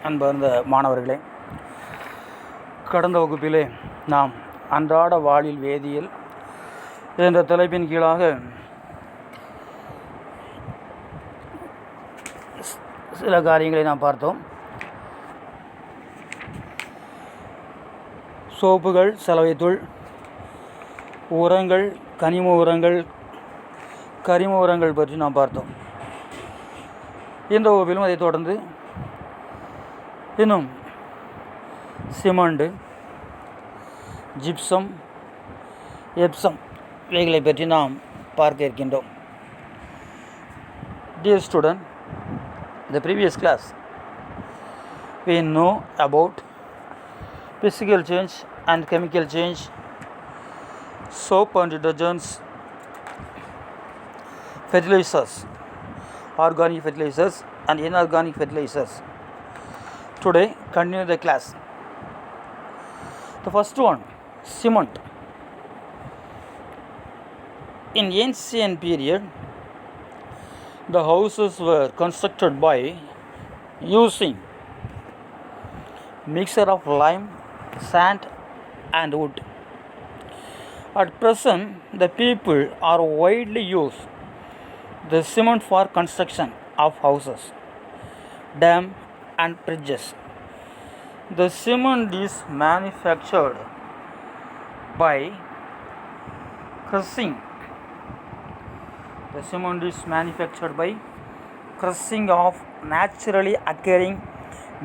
அன்பார்ந்த மாணவர்களே, கடந்த வகுப்பிலே நாம் அன்றாட வாழ்வில் வேதியியல் என்ற தலைப்பின் கீழாக சில காரியங்களை நாம் பார்த்தோம். சோப்புகள், சலவைத்தூள், உரங்கள், கனிம உரங்கள், கரிம உரங்கள் பற்றி நாம் பார்த்தோம். இந்த வகுப்பிலும் அதை தொடர்ந்து இன்னும் சிமெண்ட், ஜிப்சம், எப்சம் இவைகளை பற்றி நாம் பார்க்க இருக்கின்றோம். Dear student, in the previous class we know about physical change and chemical change, soap and detergents, fertilizers, organic fertilizers and inorganic fertilizers. Today continue the class. The first one, cement. In ancient period, the houses were constructed by using mixture of lime, sand and wood. At present, the people are widely use the cement for construction of houses, dam and bridges. The cement is manufactured by crushing. The cement is manufactured by crushing of naturally occurring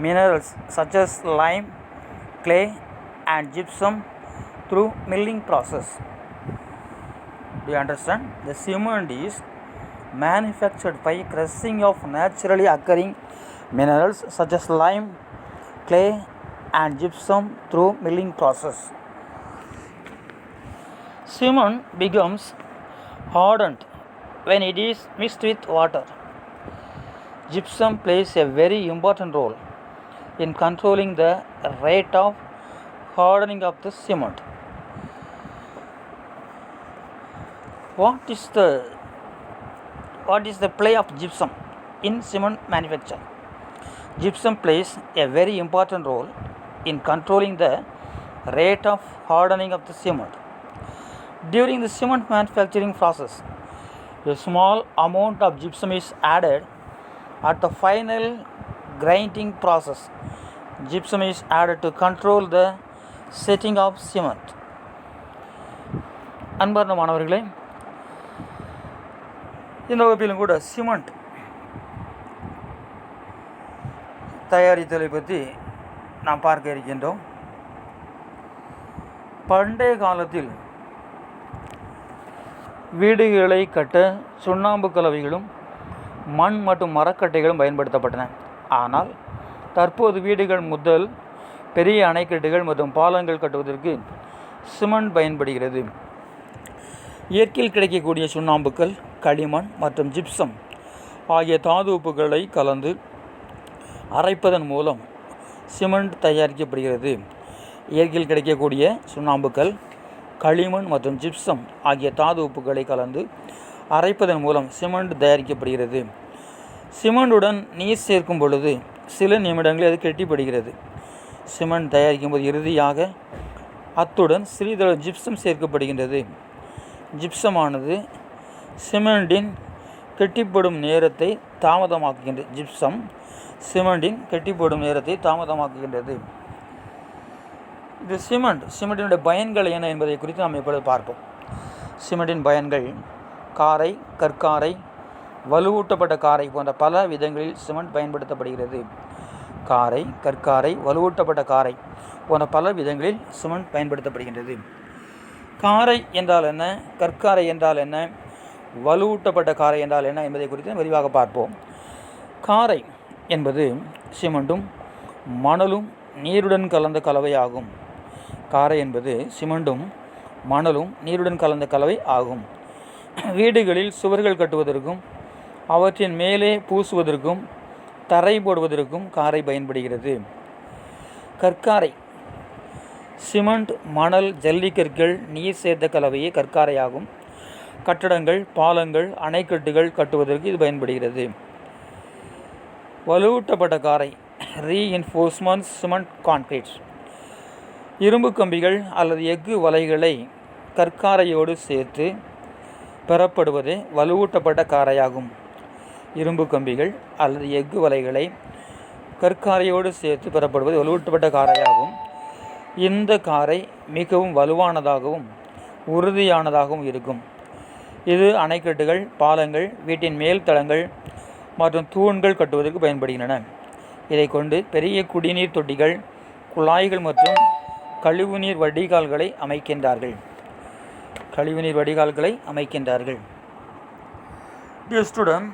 minerals such as lime, clay and gypsum through milling process. Do you understand? The cement is manufactured by crushing of naturally occurring minerals such as lime, clay and gypsum through milling process. Cement becomes hardened when it is mixed with water. Gypsum plays a very important role in controlling the rate of hardening of the cement. What is the play of gypsum in cement manufacture? Gypsum plays a very important role in controlling the rate of hardening of the cement. During the cement manufacturing process, a small amount of gypsum is added at the final grinding process. Gypsum is added to control the setting of cement. அன்பார்ந்த மாணவர்களே, இந்த வகுப்பிலும் கூட cement தயாரித்தலை பற்றி நாம் பார்க்க இருக்கின்றோம். பண்டைய காலத்தில் வீடுகளை கட்ட சுண்ணாம்பு கலவைகளும் மண் மற்றும் மரக்கட்டைகளும் பயன்படுத்தப்பட்டன. ஆனால் தற்போது வீடுகள் முதல் பெரிய அணைக்கட்டுகள் மற்றும் பாலங்கள் கட்டுவதற்கு சிமெண்ட் பயன்படுகிறது. இயற்கையில் கிடைக்கக்கூடிய சுண்ணாம்புக்கள், களிமண் மற்றும் ஜிப்சம் ஆகிய தாது உப்புகளை கலந்து அரைப்பதன் மூலம் சிமெண்ட் தயாரிக்கப்படுகிறது. இயற்கையில் கிடைக்கக்கூடிய சுண்ணாம்புக்கள், களிமண் மற்றும் ஜிப்சம் ஆகிய தாது உப்புகளை கலந்து அரைப்பதன் மூலம் சிமெண்ட் தயாரிக்கப்படுகிறது. சிமெண்டுடன் நீர் சேர்க்கும் பொழுது சில நிமிடங்களில் அது கெட்டிப்படுகிறது. சிமெண்ட் தயாரிக்கும் போது இறுதியாக அத்துடன் சிறிதளவு ஜிப்சம் சேர்க்கப்படுகின்றது. ஜிப்சமானது சிமெண்டின் கெட்டிப்படும் நேரத்தை தாமதமாக்குகின்றது. ஜிப்சம் சிமெண்டின் கெட்டிப்படும் நேரத்தை தாமதமாக்குகின்றது. இது சிமெண்டினுடைய பயன்கள் என்ன என்பதை குறித்து நாம் இப்பொழுது பார்ப்போம். சிமெண்டின் பயன்கள்: காரை, கற்காரை, வலுவூட்டப்பட்ட காரை போன்ற பல விதங்களில் சிமெண்ட் பயன்படுத்தப்படுகிறது. காரை, கற்காரை, வலுவூட்டப்பட்ட காரை போன்ற பல விதங்களில் சிமெண்ட் பயன்படுத்தப்படுகின்றது. காரை என்றால் என்ன, கற்காரை என்றால் என்ன, வலுவூட்டப்பட்ட காரை என்றால் என்ன என்பதை குறித்து விரிவாக பார்ப்போம். காரை என்பது சிமெண்ட்டும் மணலும் நீருடன் கலந்த கலவை ஆகும். காரை என்பது சிமெண்ட்டும் மணலும் நீருடன் கலந்த கலவை ஆகும். வீடுகளில் சுவர்கள் கட்டுவதற்கும் அவற்றின் மேலே பூசுவதற்கும் தரை போடுவதற்கும் காரை பயன்படுகிறது. கற்காரை சிமெண்ட், மணல், ஜல்லிக்கற்கள், நீர் சேர்த்த கலவையே கற்காரையாகும். கட்டடங்கள், பாலங்கள், அணைக்கட்டுகள் கட்டுவதற்கு இது பயன்படுகிறது. வலுவூட்டப்பட்ட காரை reinforcement cement concrete. இரும்பு கம்பிகள் அல்லது எஃகு வலைகளை கற்காரையோடு சேர்த்து பெறப்படுவது வலுவூட்டப்பட்ட காரையாகும். இரும்பு கம்பிகள் அல்லது எஃகு வலைகளை கற்காரையோடு சேர்த்து பெறப்படுவது வலுவூட்டப்பட்ட காரையாகும். இந்த காரை மிகவும் வலுவானதாகவும் உறுதியானதாகவும் இருக்கும். இது அணைக்கட்டுகள், பாலங்கள், வீட்டின் மேல் தளங்கள் மற்றும் தூண்கள் கட்டுவதற்கு பயன்படுகின்றன. இதை கொண்டு பெரிய குடிநீர் தொட்டிகள், குழாய்கள் மற்றும் கழிவுநீர் வடிகால்களை அமைக்கின்றார்கள். Dear student,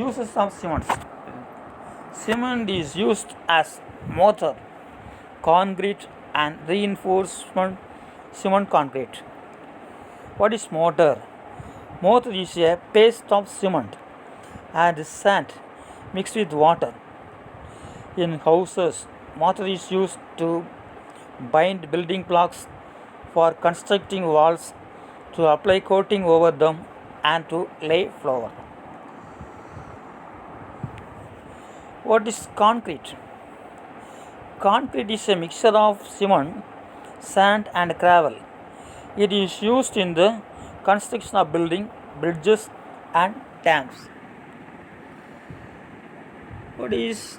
uses of cement. Cement is used as mortar, concrete and reinforcement cement concrete. What is mortar? Mortar is a paste of cement and sand mixed with water. In houses, mortar is used to bind building blocks, for constructing walls, to apply coating over them and to lay floor. What is concrete? Concrete is a mixture of cement, sand and gravel. It is used in the construction of buildings, bridges and dams. What is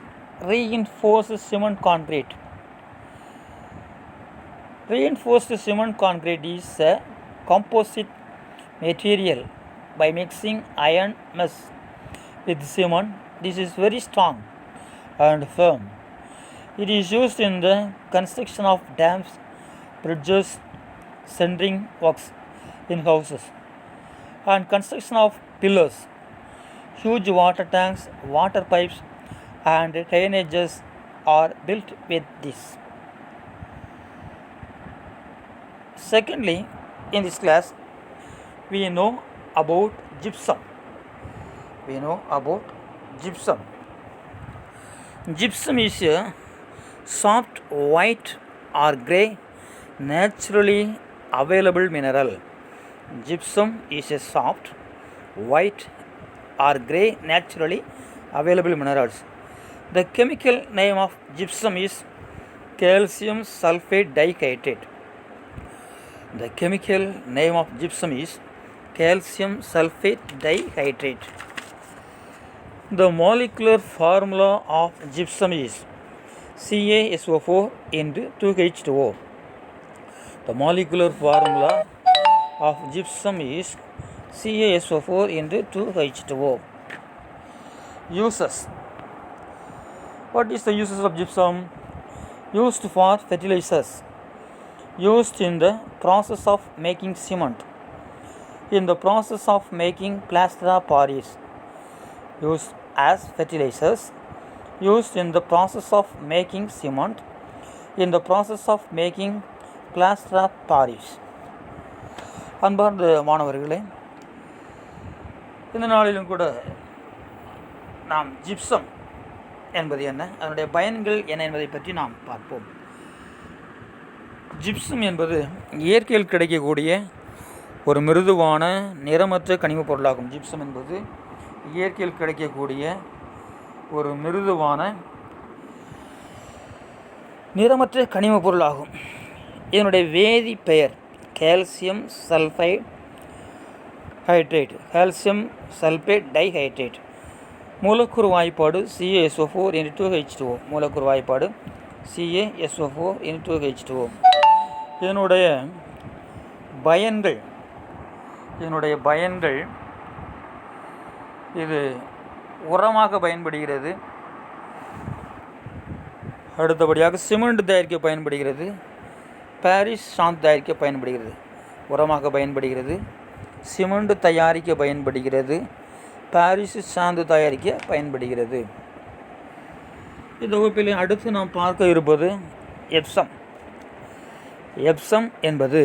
reinforced cement concrete? Reinforced cement concrete is a composite material by mixing iron mesh with cement. This is very strong and firm. It is used in the construction of dams, bridges, centering works in houses, and construction of pillars. Huge water tanks, water pipes, and drainages are built with this. Secondly, in this class, we know about gypsum. Gypsum is a soft white or grey naturally available mineral. Gypsum is a soft white or grey naturally available minerals. The chemical name of gypsum is calcium sulfate dihydrate. The chemical name of gypsum is calcium sulfate dihydrate. The molecular formula of gypsum is CaSO4 into 2H2O. The molecular formula of gypsum is CaSO4 into 2H2O. Uses. What is the uses of gypsum? Used for fertilizers. Used in the process of making cement. In the process of making plaster of Paris. Used as fertilizers. Used in the process of making cement. In the process of making plaster of Paris. அன்பார்ந்த மாணவர்களே, இந்த நாளிலும் கூட நாம் gypsum என்பது என்ன, அதனுடைய பயன்கள் என்ன என்பதை பற்றி நாம் பார்ப்போம். ஜிப்சம் என்பது இயற்கையில் கிடைக்கக்கூடிய ஒரு மிருதுவான நிறமற்ற கனிமப் பொருளாகும். ஜிப்சம் என்பது இயற்கையில் கிடைக்கக்கூடிய ஒரு மிருதுவான நிறமற்ற கனிமப் பொருளாகும். இதனுடைய வேதி பெயர் calcium sulphide hydrate, calcium sulphate dihydrate. மூலக்கூறு வாய்ப்பாடு CaSO4 into 2H2O. மூலக்கூறு வாய்ப்பாடு CaSO4 into 2H2O. இதனுடைய பயன்கள் இது உரமாக பயன்படுகிறது. அடுத்தபடியாக சிமெண்ட் தயாரிக்க பயன்படுகிறது. பாரிஸ் சாந்து தயாரிக்க பயன்படுகிறது. உரமாக பயன்படுகிறது, சிமெண்ட் தயாரிக்க பயன்படுகிறது, பாரிஸ் சாந்து தயாரிக்க பயன்படுகிறது. இந்த வகுப்பில் அடுத்து நாம் பார்க்க இருப்பது எப்சம். எப்சம் என்பது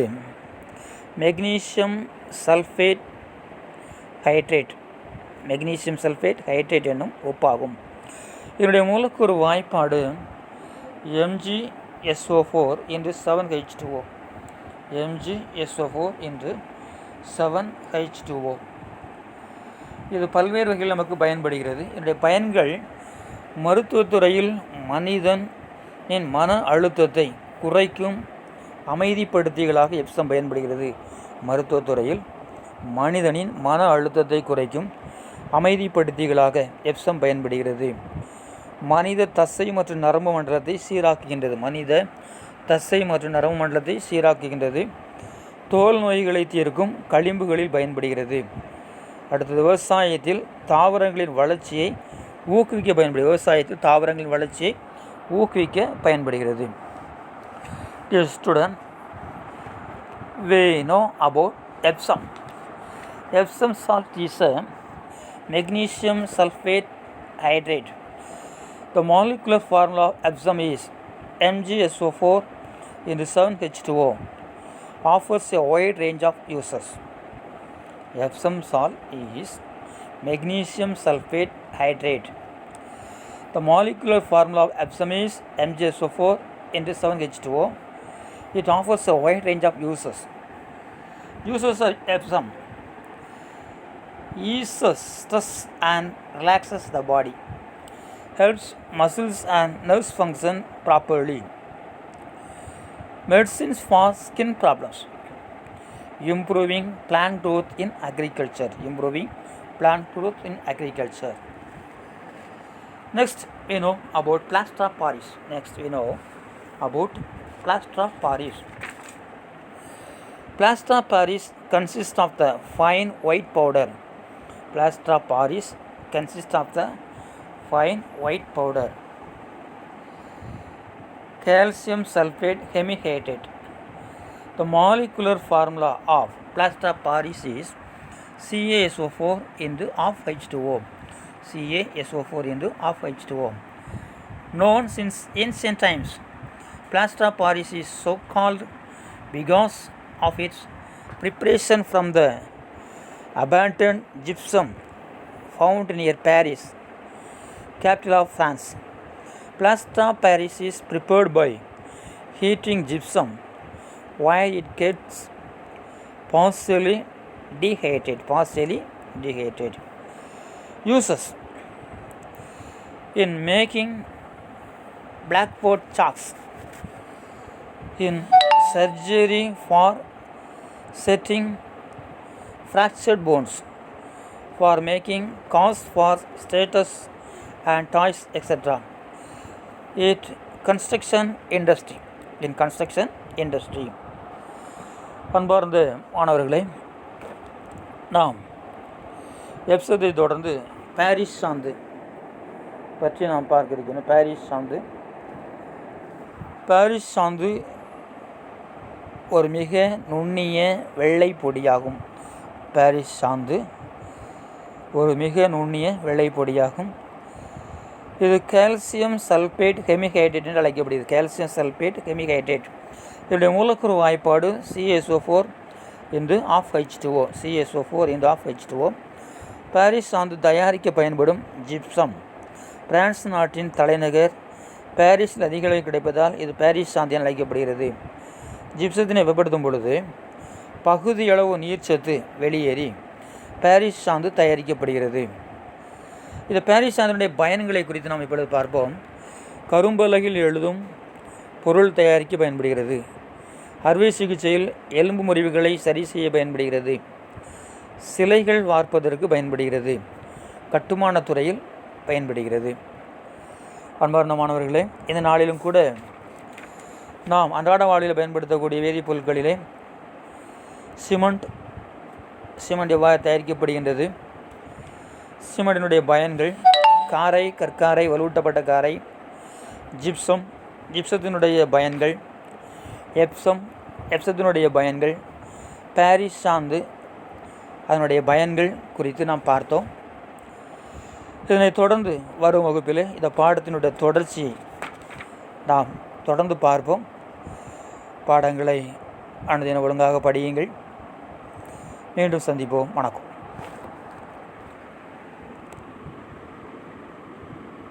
magnesium sulphate hydrate, magnesium sulphate hydrate என்னும் உப்பாகும். இதனுடைய மூலக்கூறு வாய்ப்பாடு MgSO4 into 7H2O. MgSO4 into 7H2O. இது பல்வேறு வகையில் நமக்கு பயன்படுகிறது. இதனுடைய பயன்கள் மருத்துவத்துறையில் மனிதனின் மன அழுத்தத்தை குறைக்கும் அமைதிப்படுத்திகளாக எப்சம் பயன்படுகிறது. மருத்துவத்துறையில் மனிதனின் மன அழுத்தத்தை குறைக்கும் அமைதிப்படுத்திகளாக எப்சம் பயன்படுகிறது. மனித தசை மற்றும் நரம்பு மண்டலத்தை சீராக்குகின்றது. மனித தசை மற்றும் நரம்பு மண்டலத்தை சீராக்குகின்றது. தோல் நோய்களை தீர்க்கும் களிம்புகளில் பயன்படுகிறது. அடுத்தது விவசாயத்தில் தாவரங்களின் வளர்ச்சியை ஊக்குவிக்க பயன்படுகிறது. விவசாயத்தில் தாவரங்களின் வளர்ச்சியை ஊக்குவிக்க பயன்படுகிறது. Dear student, we know about Epsom. Epsom salt is a magnesium sulfate hydrate. The molecular formula of Epsom is MgSO4 into 7H2O. Offers a wide range of uses. Epsom salt is magnesium sulfate hydrate. The molecular formula of Epsom is MgSO4 into 7H2O. It offers a wide range of uses. Uses of Epsom: eases stress and relaxes the body, helps muscles and nerves function properly, medicines for skin problems, improving plant growth in agriculture. Next, we know about plaster of Paris. Plaster of Paris consists of the fine white powder. Calcium sulfate hemihydrate. The molecular formula of plaster of Paris is CaSO4 into half H2O. Known since ancient times, plaster of Paris is so called because of its preparation from the abundant gypsum found near Paris, capital of France. Plaster of Paris is prepared by heating gypsum while it gets partially dehydrated. Uses: in making blackboard chalks, in surgery for setting fractured bones, for making casts for statues and toys, etc. In construction industry. அன்பார்ந்த மாணவர்களே, நாம் எப்சத்தை தொடர்ந்து Paris சாந்து பற்றி நாம் பார்க்க இருக்கிறோம். Paris சாந்து ஒரு மிக நுண்ணிய வெள்ளை பொடியாகும். இது கால்சியம் சல்பேட் ஹெமிஹைட்ரேட் என்று அழைக்கப்படுகிறது. இதனுடைய மூலக்கூறு வாய்ப்பாடு CaSO4 into half H2O. Paris சாந்து தயாரிக்க பயன்படும் ஜிப்சம் பிரான்ஸ் நாட்டின் தலைநகர் பாரிஸில் அதிக அளவில் கிடைப்பதால் இது பாரிஸ் சாந்து என அழைக்கப்படுகிறது. ஜிப்சத்தினை வெப்பப்படுத்தும் பொழுது பகுதியளவு நீர்ச்சத்து வெளியேறி பாரிஸ் சாந்து தயாரிக்கப்படுகிறது. இந்த பாரிஸ் சாந்தினுடைய பயன்களை குறித்து நாம் இப்பொழுது பார்ப்போம். கரும்பலகையில் எழுதும் பொருள் தயாரிக்க பயன்படுகிறது. அறுவை சிகிச்சையில் எலும்பு முறிவுகளை சரி செய்ய பயன்படுகிறது. சிலைகள் வார்ப்பதற்கு பயன்படுகிறது. கட்டுமானத் துறையில் பயன்படுகிறது. அன்பார்ந்த மாணவர்களே, இந்த நாளிலும் கூட நாம் அன்றாட வாழ்வில் பயன்படுத்தக்கூடிய வேதிப்பொருட்களிலே சிமெண்ட் எவ்வாறு தயாரிக்கப்படுகின்றது, சிமெண்டினுடைய பயன்கள், கற்காரை, வலுவூட்டப்பட்ட காரை, ஜிப்சத்தினுடைய பயன்கள், எப்சத்தினுடைய பயன்கள், பாரிஸ் சாந்து அதனுடைய பயன்கள் குறித்து நாம் பார்த்தோம். இதனை தொடர்ந்து வரும் வகுப்பில் இந்த பாடத்தினுடைய தொடர்ச்சியை நாம் தொடர்ந்து பார்ப்போம். பாடங்களை அனுதினம் ஒழுங்காக படியுங்கள். மீண்டும் சந்திப்போம். வணக்கம்.